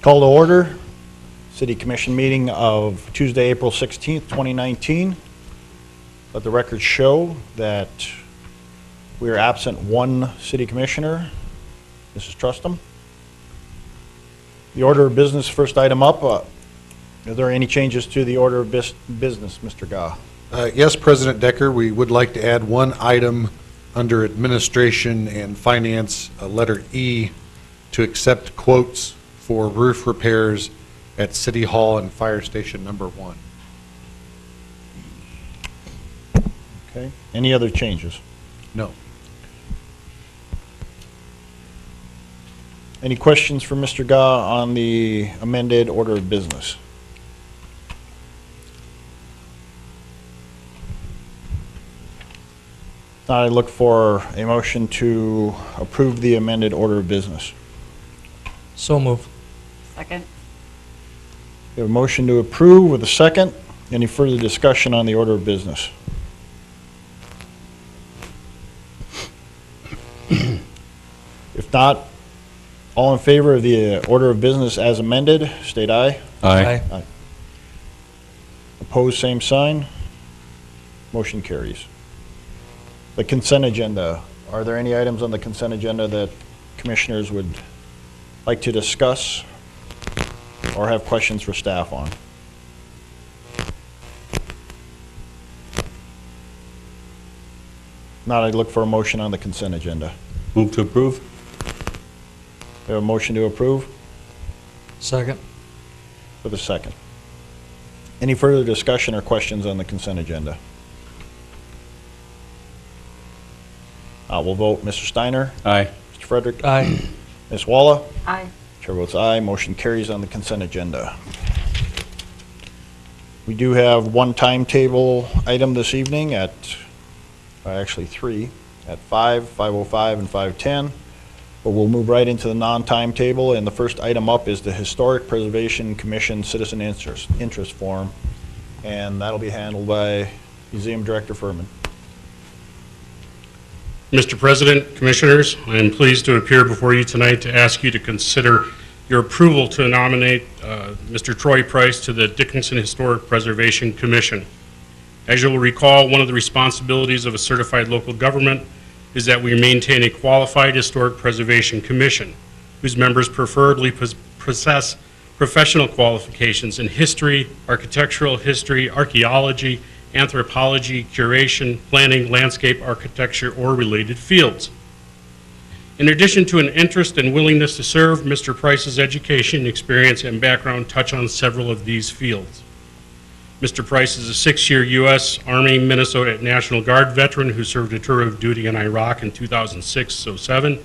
Call to order, City Commission meeting of Tuesday, April 16th, 2019. Let the record show that we are absent one city commissioner, Mrs. Trustum. The order of business, first item up, are there any changes to the order of business, Mr. Gah? Yes, President Decker, we would like to add one item under Administration and Finance, letter E, to accept quotes for roof repairs at City Hall and Fire Station number 1. Okay. Any other changes? No. Any questions for Mr. Gah on the amended order of business? Now I look for a motion to approve the amended order of business. So move. Second. We have a motion to approve with a second. Any further discussion on the order of business? If not, all in favor of the order of business as amended, state aye. Aye. Opposed, same sign. Motion carries. The consent agenda. Are there any items on the consent agenda that commissioners would like to discuss or have questions for staff on? Not, I'd look for a motion on the consent agenda. Move to approve. We have a motion to approve Second. with a second. Any further discussion or questions on the consent agenda? We'll vote. Mr. Steiner? Aye. Mr. Frederick? Aye. Ms. Walla? Aye. Chair votes aye. Motion carries on the consent agenda. We do have one timetable item this evening at, actually three, at 5:05, and 5:10. But we'll move right into the non-timetable, and the first item up is the Historic Preservation Commission Citizen Interest Form, and that'll be handled by Museum Director Furman. Mr. President, Commissioners, I am pleased to appear before you tonight to ask you to consider your approval to nominate Mr. Troy Price to the Dickinson Historic Preservation Commission. As you'll recall, one of the responsibilities of a certified local government is that we maintain a qualified historic preservation commission, whose members preferably possess professional qualifications in history, architectural history, archaeology, anthropology, curation, planning, landscape architecture, or related fields. In addition to an interest and willingness to serve, Mr. Price's education, experience, and background touch on several of these fields. Mr. Price is a 6-year U.S. Army Minnesota National Guard veteran who served a tour of duty in Iraq in 2006-07.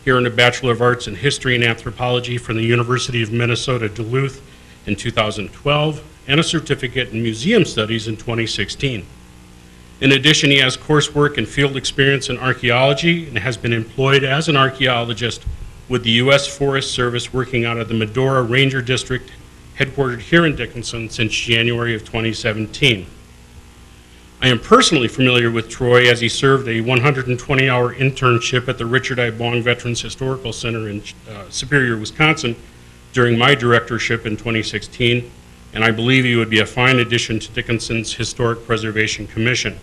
He earned a Bachelor of Arts in History and Anthropology from the University of Minnesota Duluth in 2012, and a certificate in Museum Studies in 2016. In addition, he has coursework and field experience in archaeology and has been employed as an archaeologist with the U.S. Forest Service working out of the Medora Ranger District, headquartered here in Dickinson since January of 2017. I am personally familiar with Troy as he served a 120-hour internship at the Richard I. Bong Veterans Historical Center in Superior, Wisconsin during my directorship in 2016, and I believe he would be a fine addition to Dickinson's Historic Preservation Commission.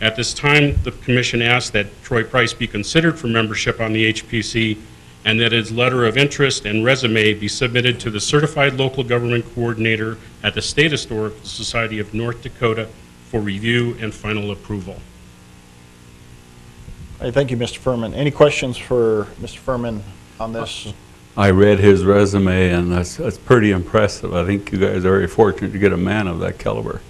At this time, the Commission asks that Troy Price be considered for membership on the HPC and that his letter of interest and resume be submitted to the Certified Local Government Coordinator at the State Historical Society of North Dakota for review and final approval. All right, thank you, Mr. Furman. Any questions for Mr. Furman on this? I read his resume, and that's pretty impressive. I think you guys are very fortunate to get a man of that caliber.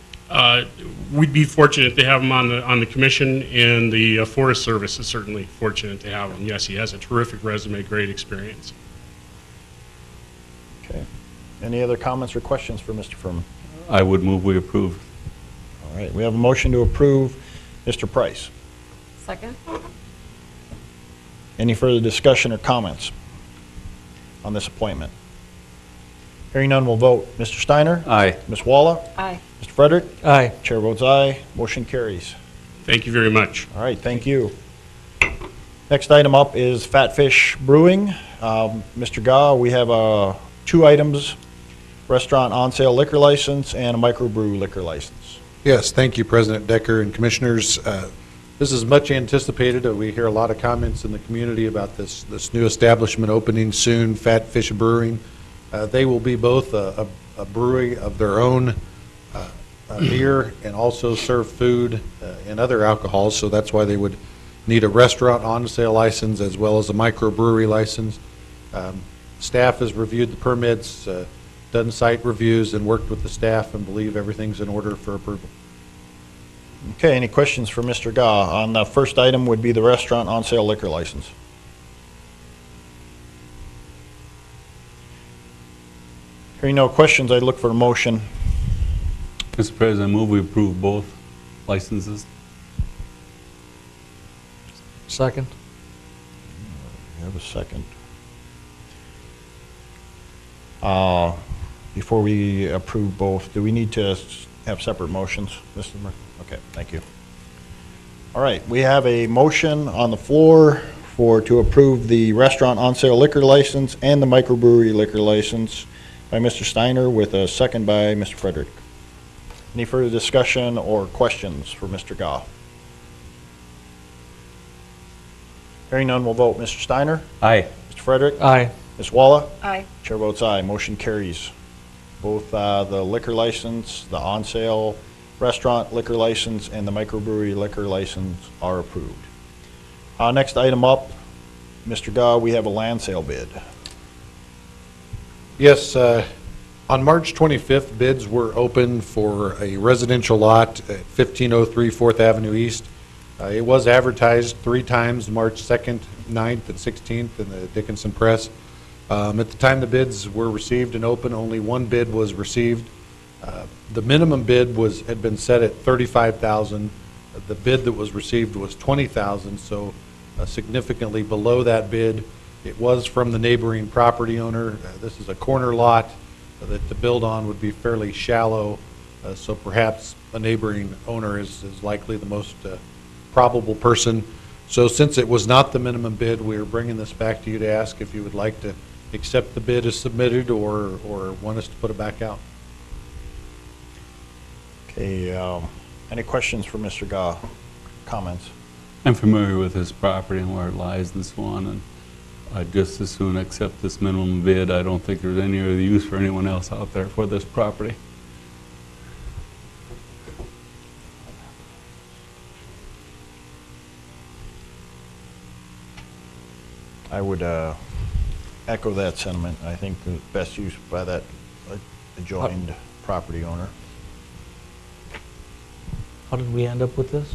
We'd be fortunate to have him on the commission, and the Forest Service is certainly fortunate to have him. Yes, he has a terrific resume, great experience. Okay. Any other comments or questions for Mr. Furman? I would move we approve. All right, we have a motion to approve Mr. Price. Second. Any further discussion or comments on this appointment? Hearing none, we'll vote. Mr. Steiner? Aye. Ms. Walla? Aye. Mr. Frederick? Aye. Chair votes aye. Motion carries. Thank you very much. All right, thank you. Next item up is Fatfish Brewing. Mr. Gah, we have two items, restaurant on-sale liquor license and a microbrew liquor license. Yes, thank you, President Decker and Commissioners. This is much anticipated. We hear a lot of comments in the community about this new establishment opening soon, Fat Fish Brewing. They will be both a brewery of their own, beer, and also serve food and other alcohols, so that's why they would need a restaurant on-sale license as well as a microbrewery license. Staff has reviewed the permits, done site reviews, and worked with the staff and believe everything's in order for approval. Okay, any questions for Mr. Gah? On the first item would be the restaurant on-sale liquor license. Hearing no questions, I'd look for a motion. Mr. President, I move we approve both licenses. Second. You have a second. Before we approve both, do we need to have separate motions, Mr. Murphy? Okay, thank you. All right, we have a motion on the floor to approve the restaurant on-sale liquor license and the microbrewery liquor license by Mr. Steiner with a second by Mr. Frederick. Any further discussion or questions for Mr. Gah? Hearing none, we'll vote. Mr. Steiner? Aye. Mr. Frederick? Aye. Ms. Walla? Aye. Chair votes aye. Motion carries. Both the liquor license, the on-sale restaurant liquor license, and the microbrewery liquor license are approved. Next item up, Mr. Gah, we have a land sale bid. Yes, on March 25th, bids were open for a residential lot at 1503 4th Avenue East. It was advertised 3 times, March 2nd, 9th, and 16th in the Dickinson Press. At the time the bids were received and open, only one bid was received. The minimum bid had been set at $35,000. The bid that was received was $20,000, so significantly below that bid. It was from the neighboring property owner. This is a corner lot that to build on would be fairly shallow, so perhaps a neighboring owner is likely the most probable person. So since it was not the minimum bid, we are bringing this back to you to ask if you would like to accept the bid as submitted or want us to put it back out. Okay, any questions for Mr. Gah? Comments? I'm familiar with this property and where it lies and so on, and I'd just as soon accept this minimum bid. I don't think there's any other use for anyone else out there for this property. I would echo that sentiment. I think the best use by that adjoined property owner. How did we end up with this?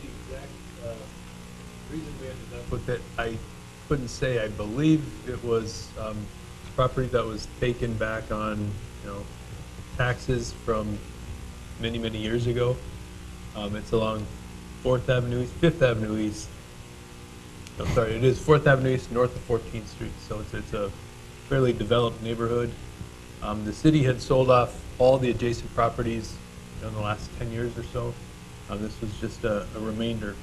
The exact reason we ended up with it, I couldn't say. I believe it was property that was taken back on, taxes from many, many years ago. It's along 4th Avenue East, 5th Avenue East. No, sorry, it is 4th Avenue East, north of 14th Street. So it's a fairly developed neighborhood. The city had sold off all the adjacent properties in the last 10 years or so. This was just a remainder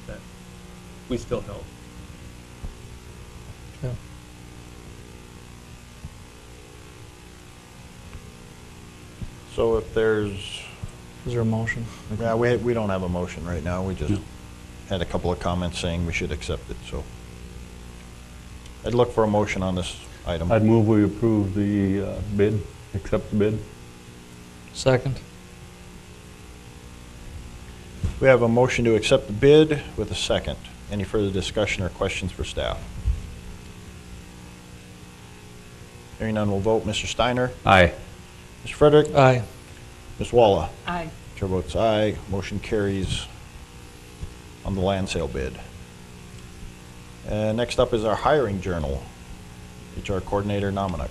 that we still held. Yeah. So if there's, Is there a motion? yeah, we don't have a motion right now. We just No. had a couple of comments saying we should accept it, so. I'd look for a motion on this item. I'd move we approve the bid, accept the bid. Second. We have a motion to accept the bid with a second. Any further discussion or questions for staff? Hearing none, we'll vote. Mr. Steiner? Aye. Mr. Frederick? Aye. Ms. Walla? Aye. Chair votes aye. Motion carries on the land sale bid. Next up is our hiring journal. HR Coordinator Nominuk.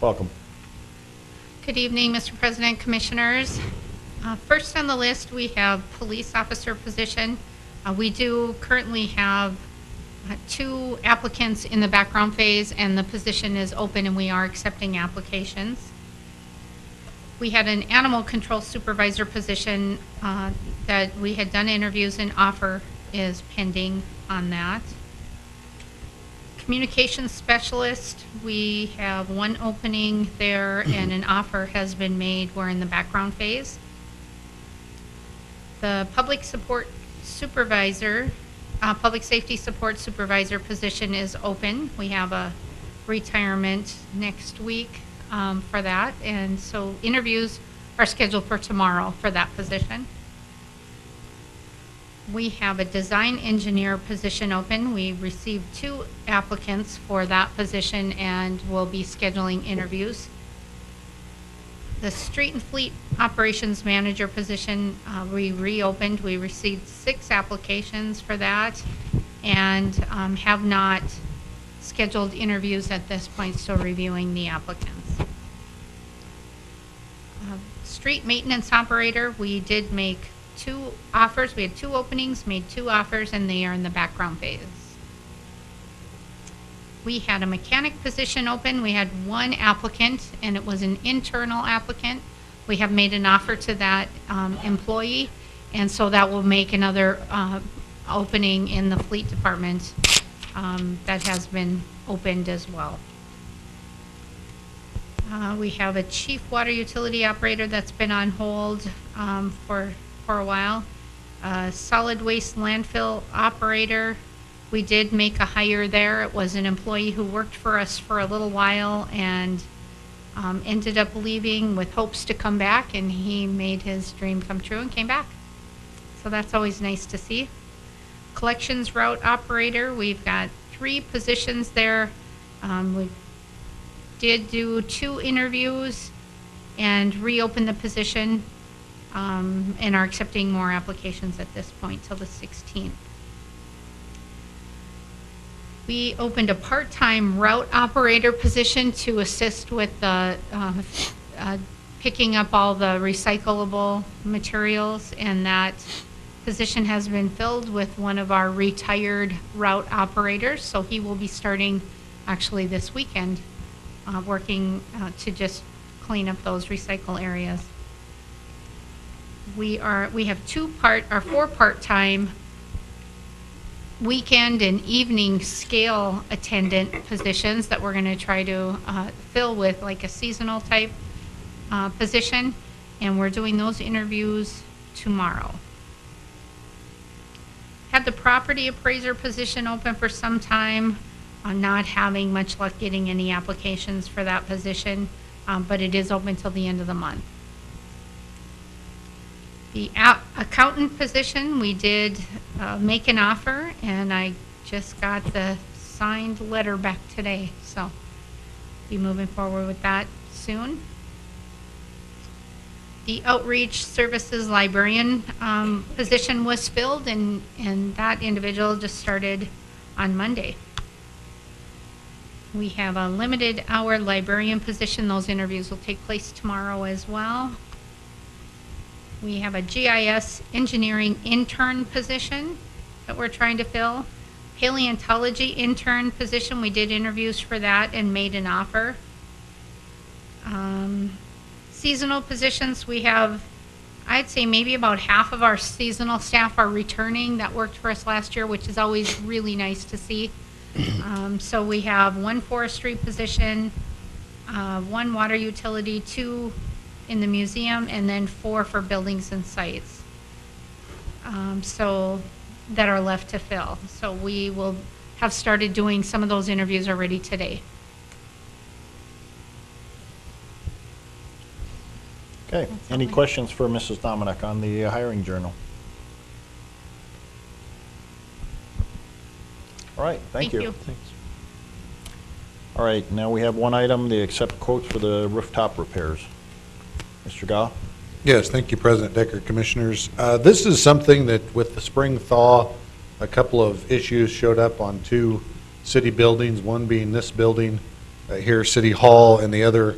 Welcome. Good evening, Mr. President, Commissioners. First on the list, we have police officer position. We do currently have 2 applicants in the background phase, and the position is open, and we are accepting applications. We had an animal control supervisor position. that we had done interviews and offer is pending on that. Communications specialist, we have one opening there and an offer has been made. We're in the background phase. The public support supervisor, public safety support supervisor position is open. We have a retirement next week for that, and so interviews are scheduled for tomorrow for that position. We have a design engineer position open. We received 2 applicants for that position and will be scheduling interviews. The street and fleet operations manager position, we reopened. We received 6 applications for that and have not scheduled interviews at this point, still reviewing the applicants. Street maintenance operator, we did make 2 offers. We had 2 openings, made 2 offers, and they are in the background phase. We had a mechanic position open. We had 1 applicant, and it was an internal applicant. We have made an offer to that employee, and so that will make another opening in the fleet department that has been opened as well. We have a chief water utility operator that's been on hold for a while. Solid waste landfill operator, we did make a hire there. It was an employee who worked for us for a little while and ended up leaving with hopes to come back, and he made his dream come true and came back. So that's always nice to see. Collections route operator, we've got 3 positions there. We did do 2 interviews and reopen the position. And are accepting more applications at this point till the 16th. We opened a part-time route operator position to assist with the picking up all the recyclable materials, and that position has been filled with one of our retired route operators, so he will be starting actually this weekend, working to just clean up those recycle areas. We have 4 part-time weekend and evening scale attendant positions that we're going to try to fill with like a seasonal type position, and we're doing those interviews tomorrow. Had the property appraiser position open for some time, not having much luck getting any applications for that position, but it is open till the end of the month. The accountant position, we did make an offer, and I just got the signed letter back today, so be moving forward with that soon. The outreach services librarian position was filled, and that individual just started on Monday. We have a limited hour librarian position. Those interviews will take place tomorrow as well. We have a GIS engineering intern position that we're trying to fill. Paleontology intern position, we did interviews for that and made an offer. Seasonal positions, we have, I'd say maybe about half of our seasonal staff are returning that worked for us last year, which is always really nice to see. So we have 1 forestry position, 1 water utility, 2 in the museum, and then 4 for buildings and sites. So that are left to fill. So we will have started doing some of those interviews already today. Okay, any questions for Mrs. Dominic on the hiring journal? All right, thank you. Thanks. All right, now we have one item, the accept quotes for the rooftop repairs. Mr. Gah? Yes, thank you, President Decker, Commissioners. This is something that with the spring thaw, a couple of issues showed up on 2 city buildings, one being this building here, City Hall, and the other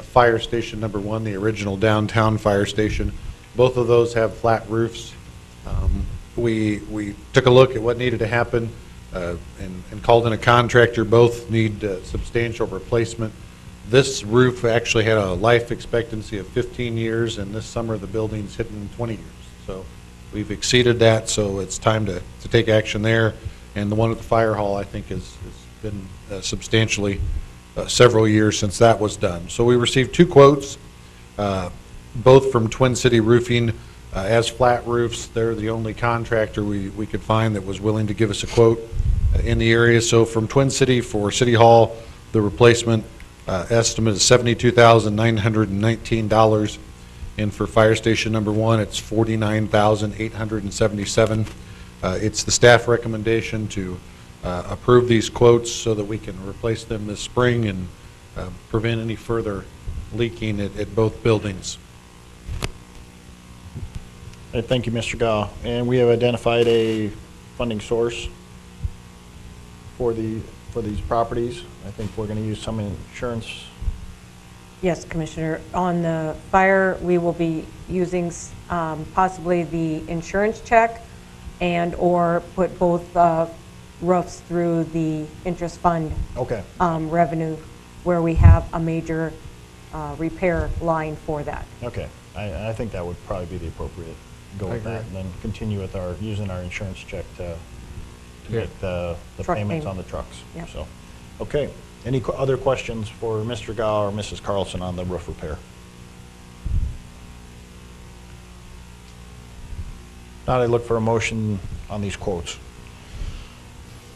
Fire Station number 1, the original downtown fire station. Both of those have flat roofs. We took a look at what needed to happen and called in a contractor. Both need substantial replacement. This roof actually had a life expectancy of 15 years, and this summer the building's hitting 20 years. So We've exceeded that, so it's time to take action there. And the one at the fire hall, I think, has been substantially several years since that was done. So we received 2 quotes, both from Twin City Roofing as flat roofs. They're the only contractor we could find that was willing to give us a quote in the area. So from Twin City for City Hall, the replacement estimate is $72,919. And for Fire Station Number 1, it's $49,877. It's the staff recommendation to approve these quotes so that we can replace them this spring and prevent any further leaking at both buildings. Thank you, Mr. Gah. And we have identified a funding source for these properties. I think we're going to use some insurance. Yes, Commissioner. On the fire, we will be using possibly the insurance check and/or put both roofs through the interest fund Okay. revenue, where we have a major repair line for that. Okay. I think that would probably be the appropriate go with that, and then continue with using our insurance check to make the Truck payments payment. on the trucks. Yep. So, okay. Any other questions for Mr. Gah or Mrs. Carlson on the roof repair? Now I look for a motion on these quotes.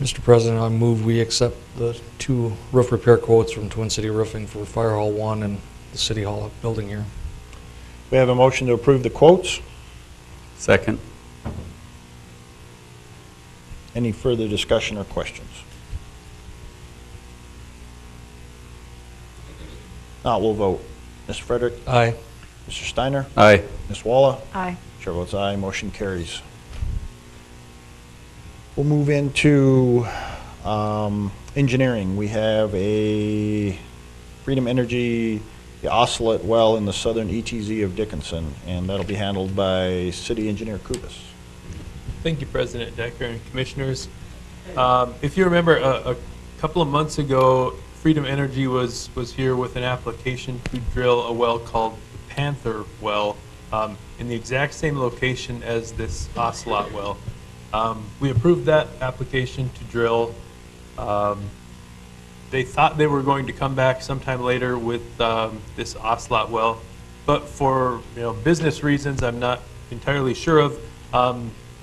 Mr. President, I move we accept the 2 roof repair quotes from Twin City Roofing for Fire Hall 1 and the City Hall building here. We have a motion to approve the quotes. Second. Any further discussion or questions? Now we'll vote. Mr. Frederick? Aye. Mr. Steiner? Aye. Ms. Walla? Aye. Chair votes aye, motion carries. We'll move into engineering. We have a Freedom Energy, the Osceola well in the southern ETZ of Dickinson, and that'll be handled by City Engineer Kubis. Thank you, President Decker and Commissioners. If you remember, a couple of months ago, Freedom Energy was here with an application to drill a well called the Panther Well in the exact same location as this Ocelot well. We approved that application to drill. They thought they were going to come back sometime later with this Ocelot well, but for business reasons I'm not entirely sure of,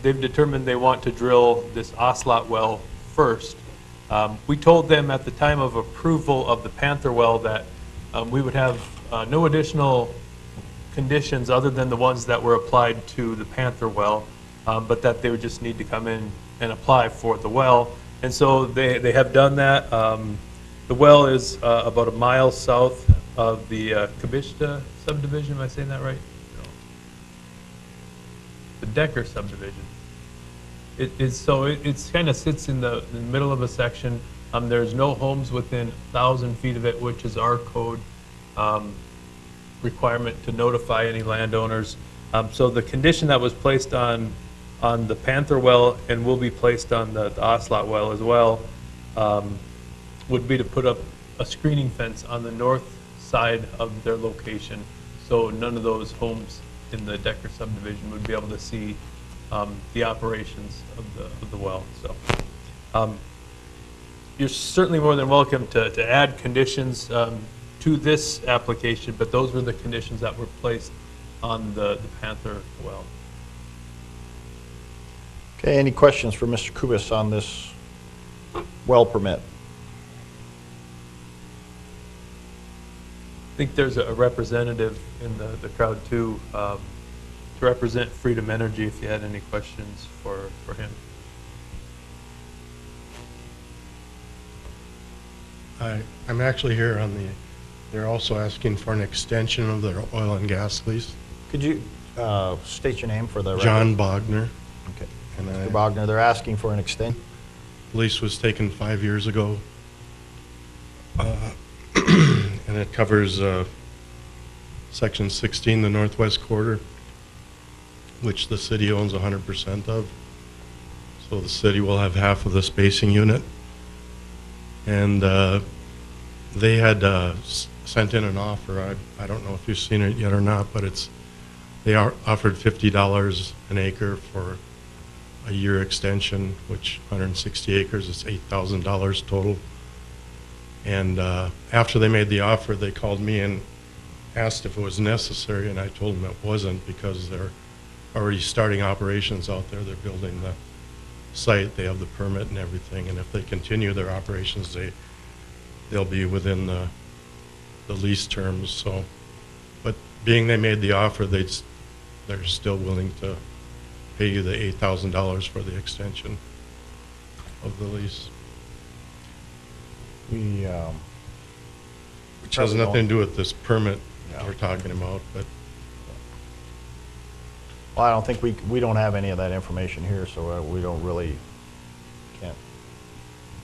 they've determined they want to drill this Ocelot well first. We told them at the time of approval of the Panther well that we would have no additional conditions other than the ones that were applied to the Panther well, but that they would just need to come in and apply for the well. And so they have done that. The well is about a mile south of the Kabishta subdivision. Am I saying that right? No. The Decker subdivision. It's kind of sits in the middle of a section. There's no homes within 1,000 feet of it, which is our code requirement to notify any landowners. So the condition that was placed on the Panther well and will be placed on the Ocelot well as well would be to put up a screening fence on the north side of their location, so none of those homes in the Decker subdivision would be able to see the operations of the well. So you're certainly more than welcome to add conditions to this application, but those were the conditions that were placed on the Panther well. Okay, any questions for Mr. Kubis on this well permit? I think there's a representative in the crowd too, to represent Freedom Energy if you had any questions for him. I'm actually here on they're also asking for an extension of their oil and gas lease. Could you state your name for the record? John Bogner. Okay. And Mr. Bogner, they're asking for an extension. Lease was taken 5 years ago. And it covers Section 16, the northwest quarter, which the city owns 100% of. So the city will have half of the spacing unit. And they had sent in an offer. I don't know if you've seen it yet or not, but it's They offered $50 an acre for a year extension, which 160 acres is $8,000 total. And after they made the offer, they called me and asked if it was necessary, and I told them it wasn't because they're already starting operations out there. They're building the site, they have the permit and everything, and if they continue their operations, they'll be within the lease terms. So, but being they made the offer, they're still willing to pay you the $8,000 for the extension of the lease, We, which has Probably nothing don't- to do with this permit No. we're talking about, but well, I don't think we don't have any of that information here, so we don't really, can't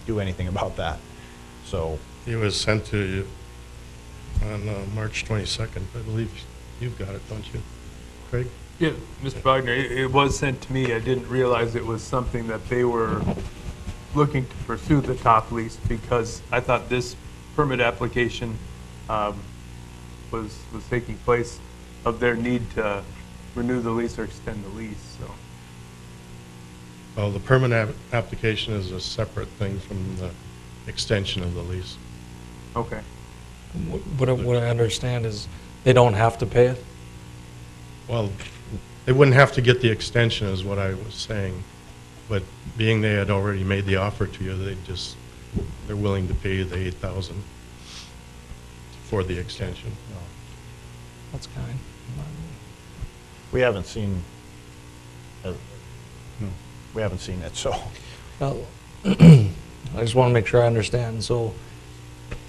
do anything about that. So, it was sent to you on March 22nd. I believe you've got it, don't you, Craig? Yeah, Mr. Wagner, it was sent to me. I didn't realize it was something that they were looking to pursue the top lease because I thought this permit application was taking place of their need to renew the lease or extend the lease, so. Well, the permit application is a separate thing from the extension of the lease. Okay. What I understand is they don't have to pay it? Well, they wouldn't have to get the extension is what I was saying, but being they had already made the offer to you, they're willing to pay you the $8,000 for the extension. That's kind. we haven't seen, we haven't seen it, so. Well, I just want to make sure I understand. So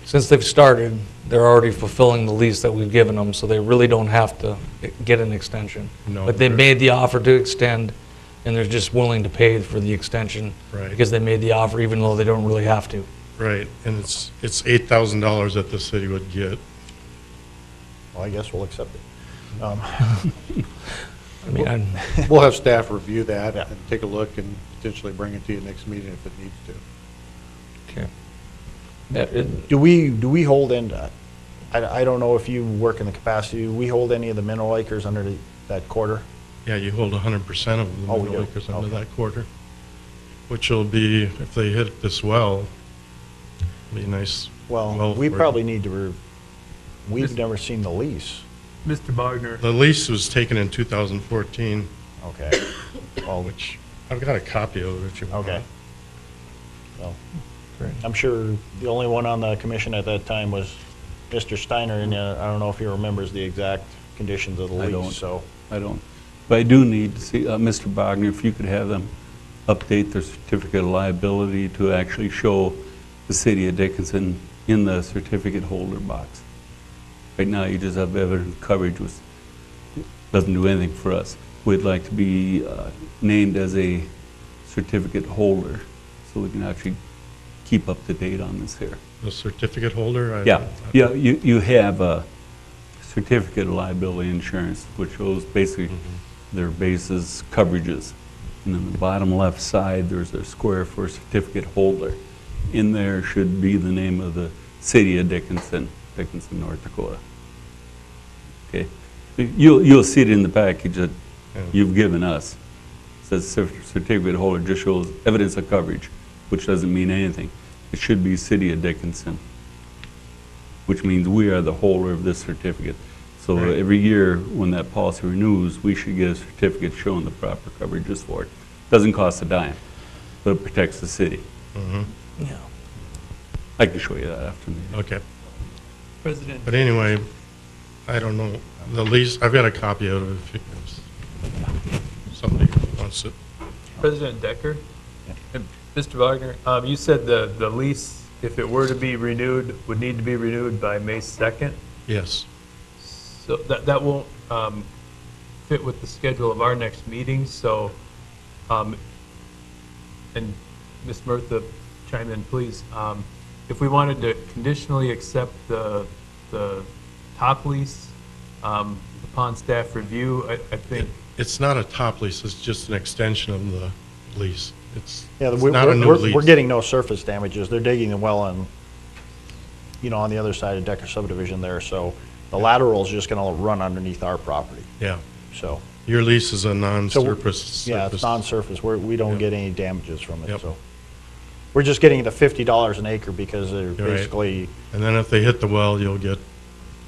since they've started, they're already fulfilling the lease that we've given them, so they really don't have to get an extension. No, But they they're- made the offer to extend, and they're just willing to pay for the extension. Right. Because they made the offer even though they don't really have to. Right, and it's $8,000 that the city would get. Well, I guess we'll accept it. I mean, We'll have staff review that Yeah. and take a look and potentially bring it to you next meeting if it needs to. okay. Do we hold in, I don't know if you work in the capacity, do we hold any of the mineral acres under that quarter? Yeah, you hold 100% of the Oh, we mineral do. acres under Okay. that quarter, which will be, if they hit this well, be nice. Well, we for- probably need to, we've never seen the lease. Mr. Wagner, The lease was taken in 2014, Okay. Well, which, I've got a copy of it if you want. okay. Well, Great. I'm sure the only one on the commission at that time was Mr. Steiner, and I don't know if he remembers the exact conditions of the I don't. lease, so. I don't. But I do need to see, Mr. Wagner, if you could have them update their certificate of liability to actually show the city of Dickinson in the certificate holder box. Right now, you just have evident coverage, which doesn't do anything for us. We'd like to be named as a certificate holder, so we can actually keep up to date on this here. The certificate holder? Yeah, you have a certificate of liability insurance, which shows basically their basis coverages. And then the bottom left side, there's a square for certificate holder. In there should be the name of the city of Dickinson, Dickinson, North Dakota. Okay? You'll see it in the package that you've given us. It says certificate holder, just shows evidence of coverage, which doesn't mean anything. It should be city of Dickinson, which means we are the holder of this certificate. So Right. every year when that policy renews, we should get a certificate showing the proper coverages for it. Doesn't cost a dime, but it protects the city. Mhm. Yeah. I can show you that after the meeting. Okay, President, but anyway, I don't know, the lease, I've got a copy of it if somebody wants it. President Decker? And Mr. Wagner, you said the lease, if it were to be renewed, would need to be renewed by May 2nd? Yes. So that won't fit with the schedule of our next meeting, so, and Ms. Murtha, chime in, please. If we wanted to conditionally accept the top lease upon staff review, I think, It's not a top lease, it's just an extension of the lease. It's Yeah, it's not a new lease. we're getting no surface damages. They're digging the well on, on the other side of Decker subdivision there, so the lateral's just gonna run underneath our property. Yeah, so. Your lease is a non-surface. Yeah, it's surface. non-surface, we don't Yep. get any damages from it, Yep. so. We're just getting the $50 an acre because they're Right. basically And then if they hit the well, you'll get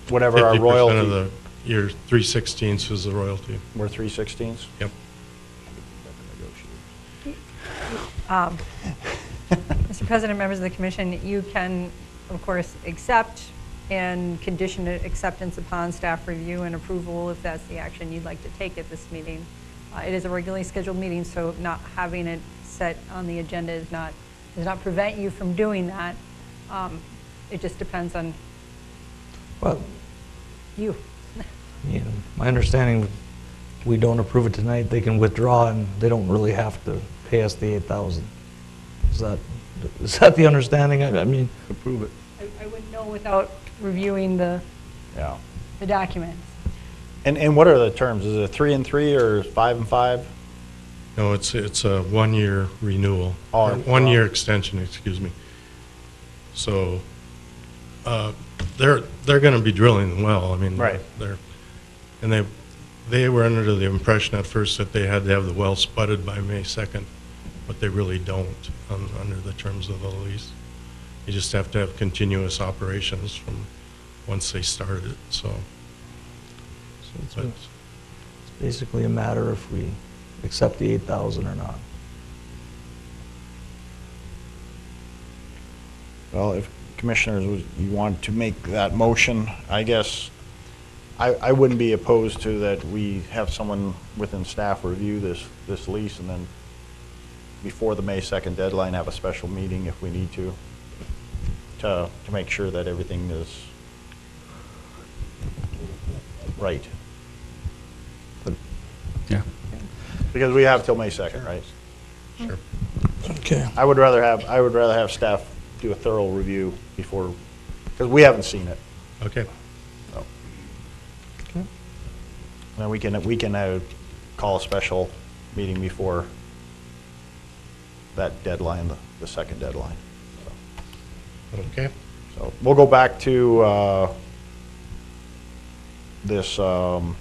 whatever our 50% of royalty, your 3/16 is the royalty. we're 3/16. Yep. Mr. President, members of the commission, you can, of course, accept and condition acceptance upon staff review and approval if that's the action you'd like to take at this meeting. It is a regularly scheduled meeting, so not having it set on the agenda does not prevent you from doing that. It just depends on Well, you. yeah, my understanding, we don't approve it tonight, they can withdraw and they don't really have to pay us the 8,000. Is that the understanding? I mean, Approve it. I wouldn't know without reviewing the Yeah. documents. And what are the terms? Is it 3 and 3 or 5 and 5? No, it's a 1-year renewal, Oh, or 1-year extension, excuse me. So, they're going to be drilling the well, I mean. Right. And they were under the impression at first that they had to have the well spudded by May 2nd, but they really don't under the terms of the lease. You just have to have continuous operations from once they start it, so. it's But basically a matter if we accept the 8,000 or not. Well, if commissioners, you want to make that motion, I guess, I wouldn't be opposed to that we have someone within staff review this lease and then before the May 2nd deadline, have a special meeting if we need to make sure that everything is right. Yeah. Because we have till May 2nd, right? Sure. Okay. I would rather have staff do a thorough review before, because we haven't seen it. Okay. So. And then we can call a special meeting before that deadline, the second deadline. Okay. So we'll go back to this well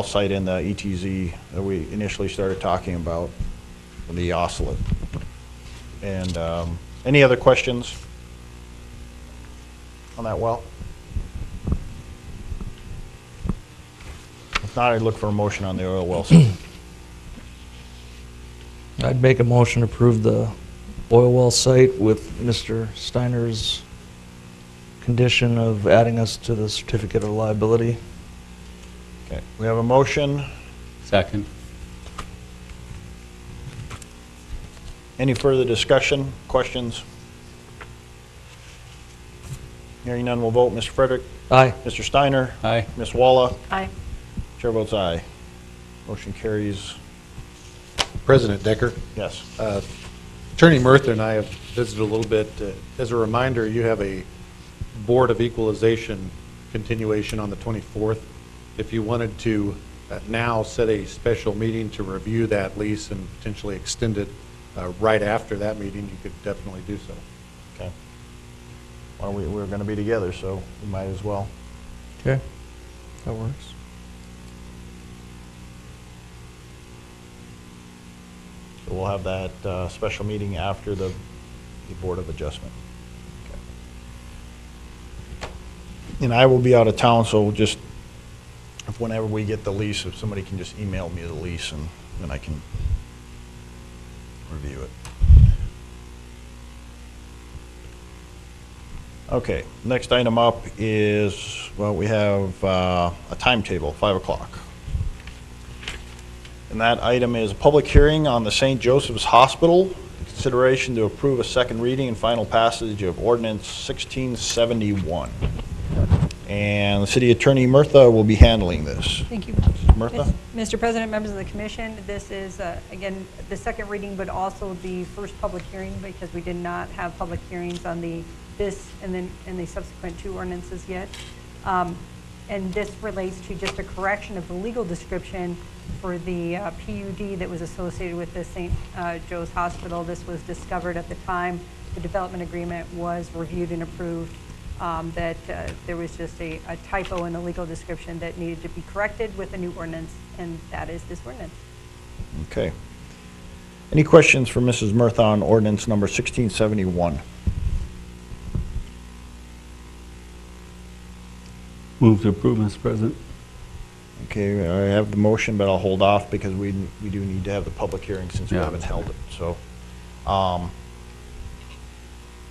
site in the ETZ that we initially started talking about, the oscillate. And any other questions on that well? If not, I'd look for a motion on the oil well site. I'd make a motion to approve the oil well site with Mr. Steiner's condition of adding us to the certificate of liability. Okay, we have a motion. Second. Any further discussion, questions? Hearing none, we'll vote. Mr. Frederick? Aye. Mr. Steiner? Aye. Ms. Walla? Aye. Chair votes aye. Motion carries President Decker, yes. Attorney Murtha and I have visited a little bit. As a reminder, you have a Board of Equalization continuation on the 24th. If you wanted to now set a special meeting to review that lease and potentially extend it right after that meeting, you could definitely do so. Okay. Well, we're going to be together, so we might as well. Okay, that works. So we'll have that special meeting after the Board of Adjustment. Okay. And I will be out of town, so just, if whenever we get the lease, if somebody can just email me the lease, and then I can review it. Okay, next item up is, well, we have a timetable, 5 o'clock. And that item is a public hearing on the St. Joseph's Hospital, consideration to approve a second reading and final passage of ordinance 1671. And the City Attorney Murtha will be handling this. Thank you. Murtha? Mr. President, members of the commission, this is, again, the second reading, but also the first public hearing, because we did not have public hearings on this and the subsequent 2 ordinances yet. And this relates to just a correction of the legal description for the PUD that was associated with the St. Joe's Hospital. This was discovered at the time the development agreement was reviewed and approved. that there was just a typo in the legal description that needed to be corrected with a new ordinance, and that is this ordinance. Okay. Any questions for Mrs. Murtha on ordinance number 1671? Move to approve, Mr. President. Okay, I have the motion, but I'll hold off because we do need to have the public hearing since we Yeah. haven't held it, so.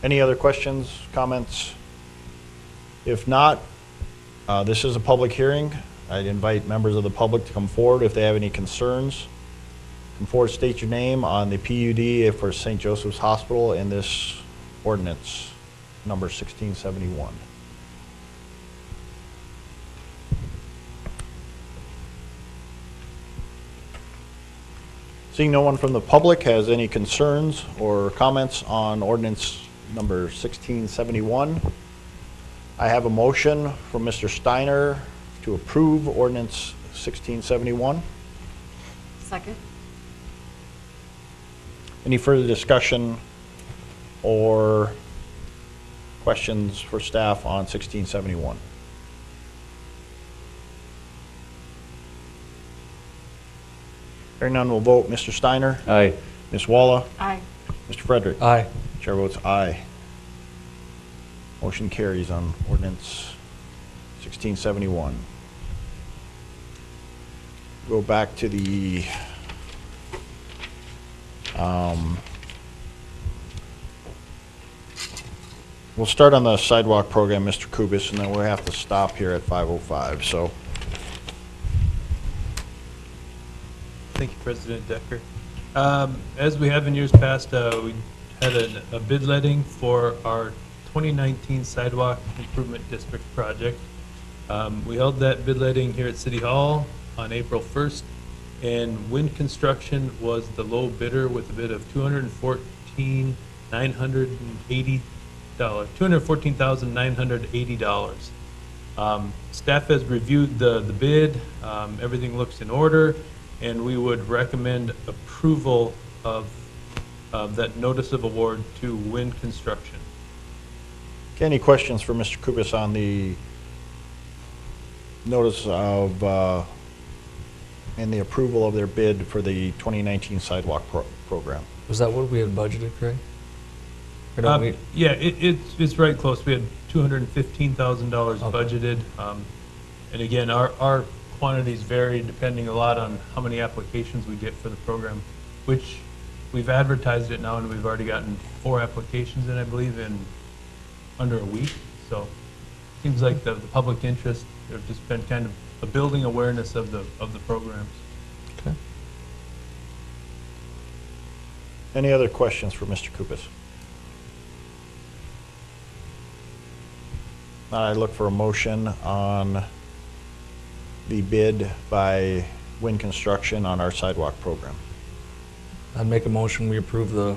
Any other questions, comments? If not, this is a public hearing. I'd invite members of the public to come forward if they have any concerns. Come forward, state your name on the PUD for St. Joseph's Hospital in this ordinance, number 1671. Seeing no one from the public has any concerns or comments on ordinance number 1671, I have a motion from Mr. Steiner to approve ordinance 1671. Second? Any further discussion or questions for staff on 1671? Hearing none, we'll vote. Mr. Steiner? Aye. Ms. Walla? Aye. Mr. Frederick? Aye. Chair votes aye. Motion carries on ordinance 1671. Go back to the we'll start on the sidewalk program, Mr. Kubis, and then we'll have to stop here at 5:05, so. Thank you, President Decker. As we have in years past, we had a bid letting for our 2019 Sidewalk Improvement District project. We held that bid letting here at City Hall on April 1st, and Wind Construction was the low bidder with a bid of $214,980. Staff has reviewed the bid. Everything looks in order, and we would recommend approval of that notice of award to Wind Construction. Okay, any questions for Mr. Kubis on the notice of, and the approval of their bid for the 2019 sidewalk program? Was that what we had budgeted, Craig? Or don't we- Yeah, it's right close. We had $215,000 Okay. budgeted. And again, our quantities vary depending a lot on how many applications we get for the program, which we've advertised it now, and we've already gotten 4 applications in, I believe, in under a week. So seems like the public interest, there's just been kind of a building awareness of the programs. Okay. Any other questions for Mr. Kubis? I look for a motion on the bid by Wind Construction on our sidewalk program. I'd make a motion, we approve the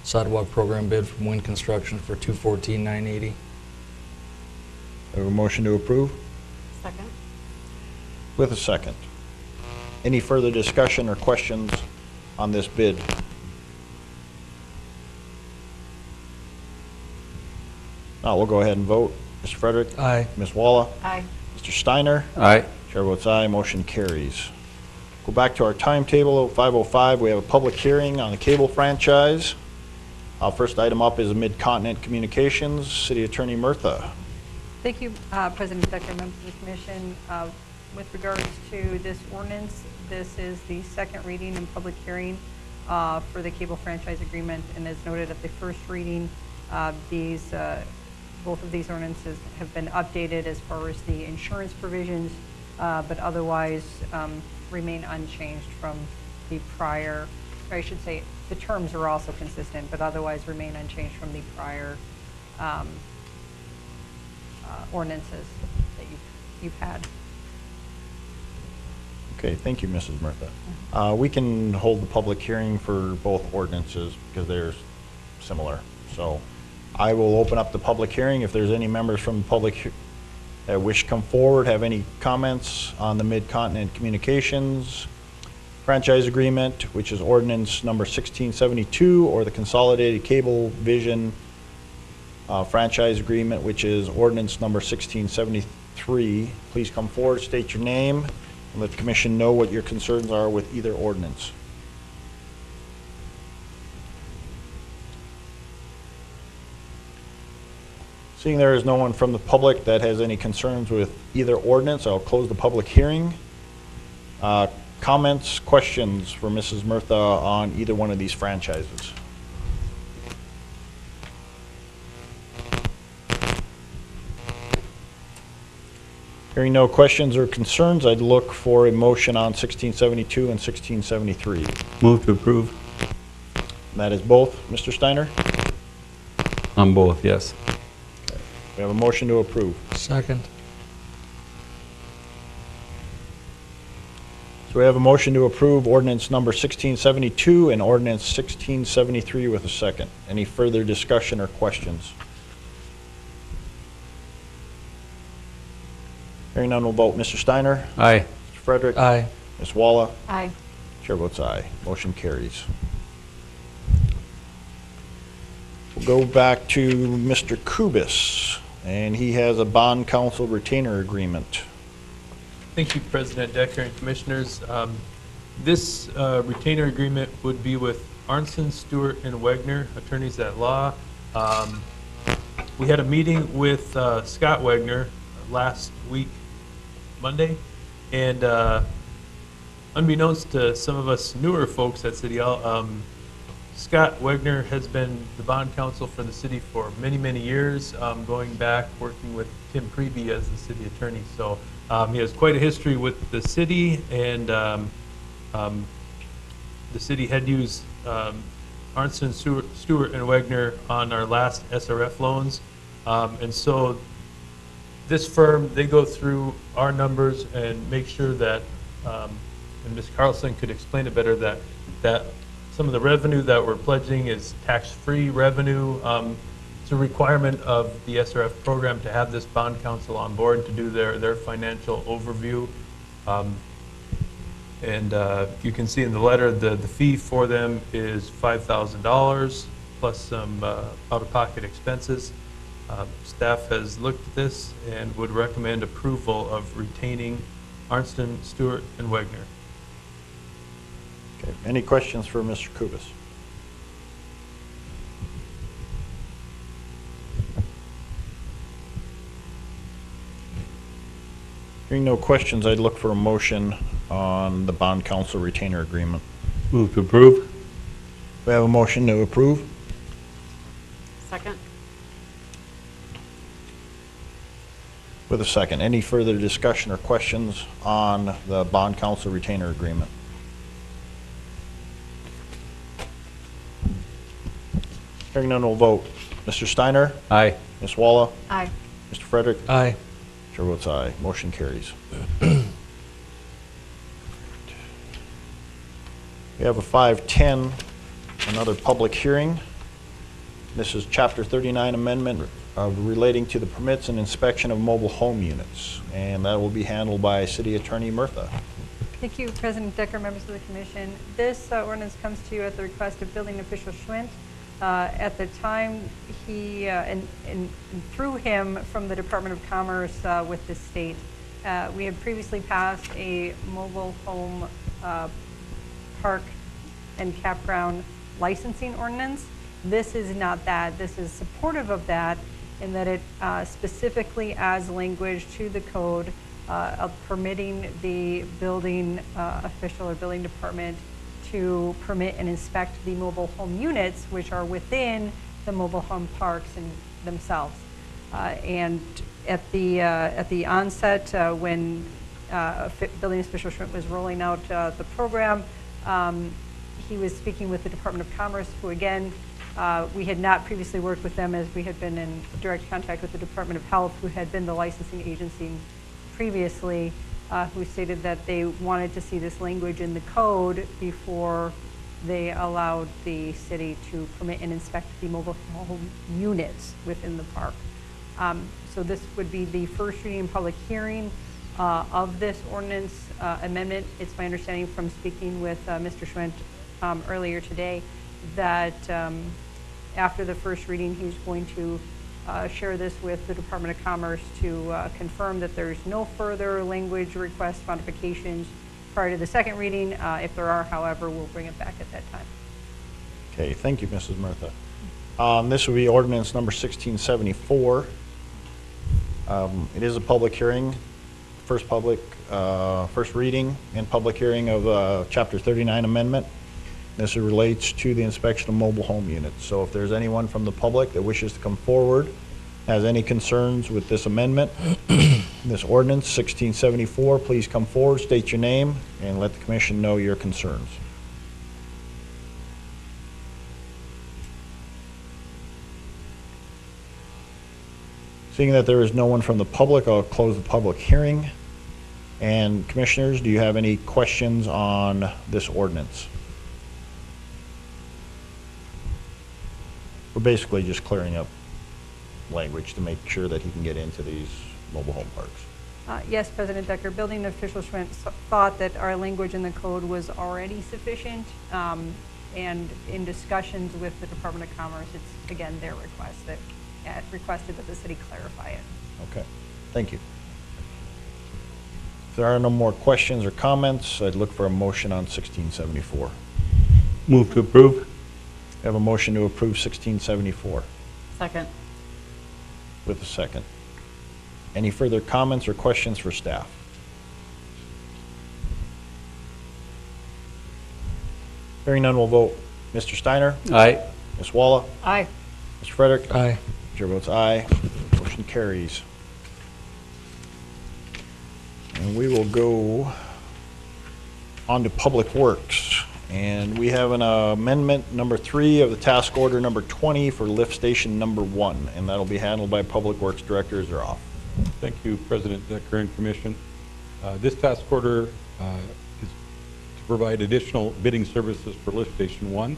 sidewalk program bid from Wind Construction for $214,980. I have a motion to approve Second? with a second. Any further discussion or questions on this bid? Now, we'll go ahead and vote. Mr. Frederick? Aye. Ms. Walla? Aye. Mr. Steiner? Aye. Chair votes aye, motion carries. Go back to our timetable, 5:05, we have a public hearing on the cable franchise. First item up is Mid-Continent Communications, City Attorney Murtha. Thank you, President Decker, members of the commission. With regards to this ordinance, this is the second reading and public hearing for the cable franchise agreement, and as noted at the first reading, both of these ordinances have been updated as far as the insurance provisions, but otherwise remain unchanged from the prior, or I should say, the terms are also consistent, but otherwise remain unchanged from the prior ordinances that you've had. Okay, thank you, Mrs. Murtha. We can hold the public hearing for both ordinances because they're similar. So I will open up the public hearing. If there's any members from the public that wish to come forward, have any comments on the Mid-Continent Communications franchise agreement, which is ordinance number 1672, or the Consolidated Cable Vision franchise agreement, which is ordinance number 1673. Please come forward, state your name, and let the commission know what your concerns are with either ordinance. Seeing there is no one from the public that has any concerns with either ordinance, I'll close the public hearing. Comments, questions for Mrs. Murtha on either one of these franchises? Hearing no questions or concerns, I'd look for a motion on 1672 and 1673. Move to approve. That is both, Mr. Steiner? On both, yes. We have a motion to approve. Second. So we have a motion to approve ordinance number 1672 and ordinance 1673 with a second. Any further discussion or questions? Hearing none, we'll vote. Mr. Steiner? Aye. Mr. Frederick? Aye. Ms. Walla? Aye. Chair votes aye. Motion carries. We'll go back to Mr. Kubis, and he has a bond council retainer agreement. Thank you, President Decker and Commissioners. This retainer agreement would be with Arnson, Stewart, and Wegner, attorneys at law. We had a meeting with Scott Wegner last week, Monday, and unbeknownst to some of us newer folks at City Hall, Scott Wegner has been the bond counsel for the city for many, many years, going back working with Tim Priebe as the city attorney. So he has quite a history with the city, and the city had used Arnson, Stewart, and Wegner on our last SRF loans. And so this firm, they go through our numbers and make sure that, and Ms. Carlson could explain it better, that some of the revenue that we're pledging is tax-free revenue. It's a requirement of the SRF program to have this bond counsel on board to do their financial overview. And you can see in the letter, the fee for them is $5,000 plus some out-of-pocket expenses. Staff has looked at this and would recommend approval of retaining Arnson, Stewart, and Wegner. Okay. Any questions for Mr. Kubis? Hearing no questions, I'd look for a motion on the bond council retainer agreement. Move to approve. We have a motion to approve. Second. With a second. Any further discussion or questions on the bond council retainer agreement? Hearing none, we'll vote. Mr. Steiner? Aye. Ms. Walla? Aye. Mr. Frederick? Aye. Chair votes aye. Motion carries. We have a 510, another public hearing. This is Chapter 39 amendment relating to the permits and inspection of mobile home units, and that will be handled by City Attorney Murtha. Thank you, President Decker, members of the commission. This ordinance comes to you at the request of Building Official Schwint. At the time, he, and through him from the Department of Commerce with the state, we had previously passed a mobile home park and campground licensing ordinance. This is not that. This is supportive of that in that it specifically adds language to the code of permitting the building official or building department to permit and inspect the mobile home units, which are within the mobile home parks and themselves. And at the onset, when Building Official Schwint was rolling out the program, he was speaking with the Department of Commerce, who again, we had not previously worked with them as we had been in direct contact with the Department of Health, who had been the licensing agency previously, who stated that they wanted to see this language in the code before they allowed the city to permit and inspect the mobile home units within the park. So this would be the first reading and public hearing of this ordinance amendment. It's my understanding from speaking with Mr. Schwint earlier today that after the first reading, he's going to share this with the Department of Commerce to confirm that there's no further language request modifications prior to the second reading. If there are, however, we'll bring it back at that time. Okay, thank you, Mrs. Murtha. This will be ordinance number 1674. It is a public hearing, first reading and public hearing of Chapter 39 amendment. This relates to the inspection of mobile home units. So if there's anyone from the public that wishes to come forward, has any concerns with this amendment, this ordinance 1674, please come forward, state your name, and let the commission know your concerns. Seeing that there is no one from the public, I'll close the public hearing. And commissioners, do you have any questions on this ordinance? We're basically just clearing up language to make sure that he can get into these mobile home parks. Yes, President Decker, building official Schwint thought that our language in the code was already sufficient. And in discussions with the Department of Commerce, it's, again, their request that requested that the city clarify it. Okay, thank you. If there are no more questions or comments, I'd look for a motion on 1674. Move to approve. I have a motion to approve 1674 Second. with a second. Any further comments or questions for staff? Hearing none, we'll vote. Mr. Steiner? Aye. Ms. Walla? Aye. Mr. Frederick? Aye. Chair votes aye. Motion carries. And we will go on to Public Works. And we have an amendment number 3 of the task order number 20 for lift station number 1. And that'll be handled by Public Works Director Zuroff. Thank you, President Decker and Commission. This task order is to provide additional bidding services for lift station 1.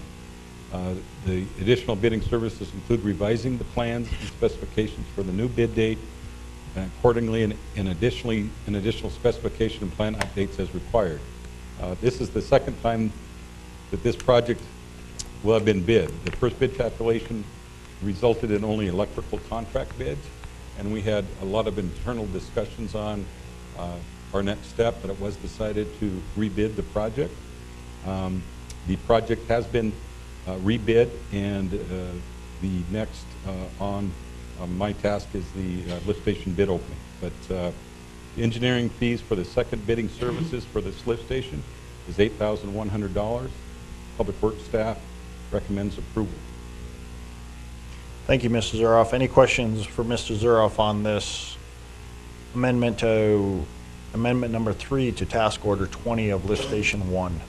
The additional bidding services include revising the plans and specifications for the new bid date, and accordingly, and additionally, an additional specification and plan updates as required. This is the second time that this project will have been bid. The first bid tabulation resulted in only electrical contract bids, and we had a lot of internal discussions on our next step, but it was decided to rebid the project. The project has been rebid, and the next on my task is the lift station bid opening. But engineering fees for the second bidding services for this lift station is $8,100. Public Works staff recommends approval. Thank you, Mr. Zuroff. Any questions for Mr. Zuroff on this amendment number 3 to task order 20 of lift station 1?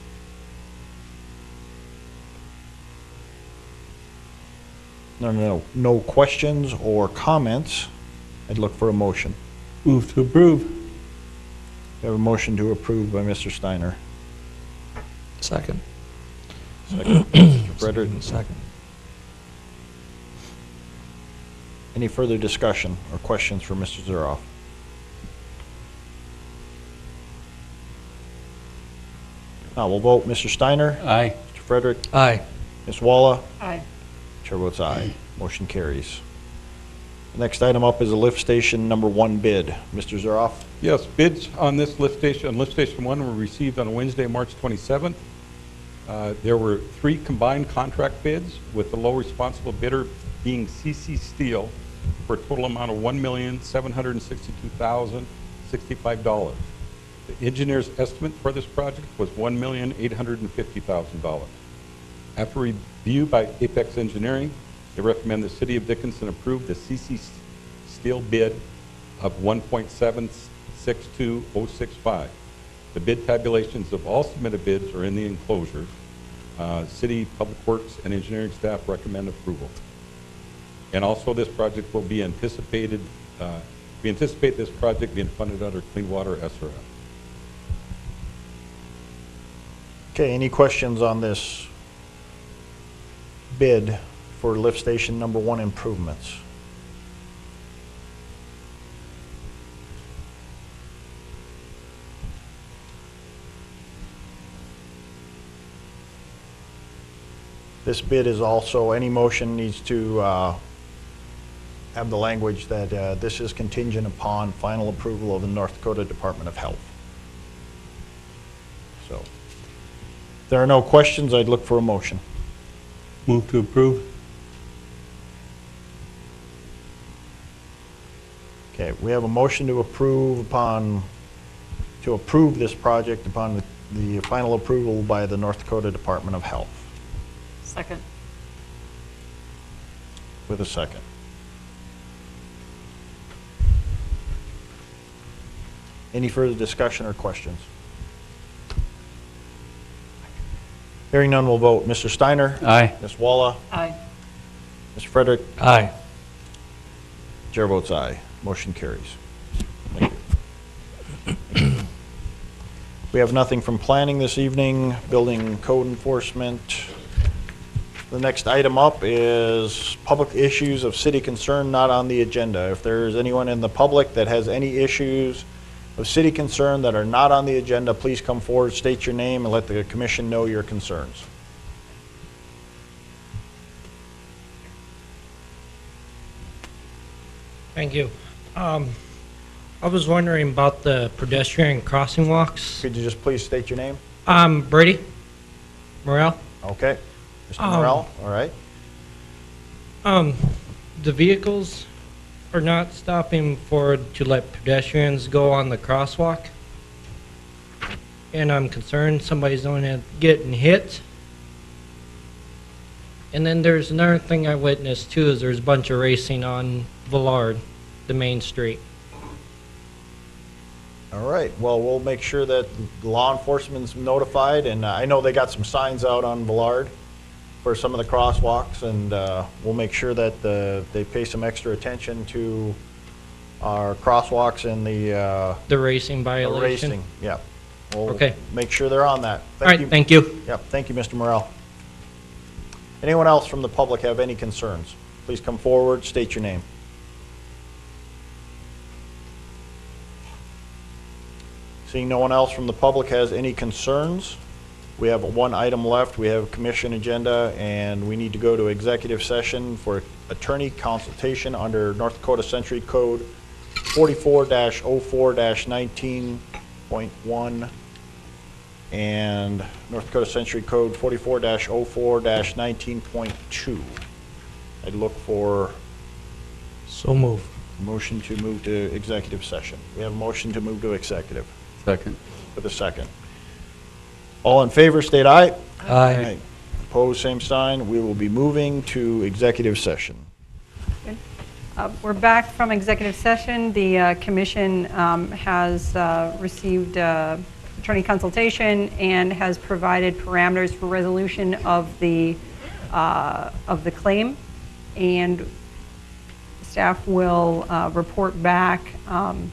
No questions or comments. I'd look for a motion. Move to approve. We have a motion to approve by Mr. Steiner. Second. Second, Mr. Frederick. Second. Any further discussion or questions for Mr. Zuroff? Now we'll vote. Mr. Steiner? Aye. Mr. Frederick? Aye. Ms. Walla? Aye. Chair votes aye. Motion carries. The next item up is a lift station number 1 bid. Mr. Zuroff? Yes, bids on this lift station 1 were received on Wednesday, March 27th. There were 3 combined contract bids, with the low responsible bidder being CC Steel for a total amount of $1,762,065. The engineer's estimate for this project was $1,850,000. After review by Apex Engineering, they recommend the City of Dickinson approve the CC Steel bid of $1.762065. The bid tabulations of all submitted bids are in the enclosure. City Public Works and Engineering staff recommend approval. And also, this project will be anticipated, we anticipate this project being funded under Clean Water SRF. Okay, any questions on this bid for lift station number 1 improvements? This bid is also, any motion needs to have the language that this is contingent upon final approval of the North Dakota Department of Health. So, if there are no questions, I'd look for a motion. Move to approve? Okay, we have a motion to approve this project upon the final approval by the North Dakota Department of Health. Second. With a second. Any further discussion or questions? Hearing none, we'll vote. Mr. Steiner? Aye. Ms. Walla? Aye. Mr. Frederick? Aye. Chair votes aye. Motion carries. Thank you. We have nothing from planning this evening, building code enforcement. The next item up is public issues of city concern not on the agenda. If there is anyone in the public that has any issues of city concern that are not on the agenda, please come forward, state your name, and let the commission know your concerns. Thank you. I was wondering about the pedestrian crossing walks. Could you just please state your name? Brady Morrell. Okay. Mr. Morrell, all right. The vehicles are not stopping to let pedestrians go on the crosswalk. And I'm concerned somebody's going to getting hit. And then there's another thing I witnessed too, is there's a bunch of racing on Villard, the main street. All right, well, we'll make sure that law enforcement's notified, and I know they got some signs out on Villard for some of the crosswalks, and we'll make sure that they pay some extra attention to our crosswalks and The racing violation. racing. Yeah. We'll Okay. make sure they're on that. All right, thank you. Yep, thank you, Mr. Morrell. Anyone else from the public have any concerns? Please come forward, state your name. Seeing no one else from the public has any concerns, we have one item left. We have a commission agenda, and we need to go to executive session for attorney consultation under North Dakota Century Code 44-04-19.1 and North Dakota Century Code 44-04-19.2. I'd look for So move. a motion to move to executive session. We have a motion to move to executive. Second. With a second. All in favor, state aye. Aye. Opposed, same sign. We will be moving to executive session. We're back from executive session. The commission has received attorney consultation and has provided parameters for resolution of the claim, and staff will report back on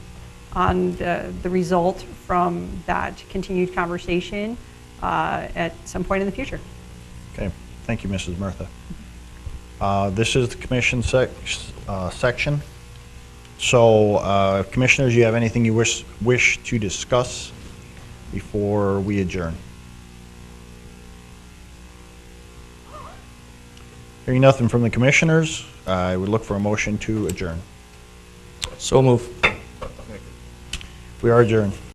the result from that continued conversation at some point in the future. Okay, thank you, Mrs. Murtha. This is the commission section. So, commissioners, you have anything you wish to discuss before we adjourn? Hearing nothing from the commissioners, I would look for a motion to adjourn. So move. We are adjourned.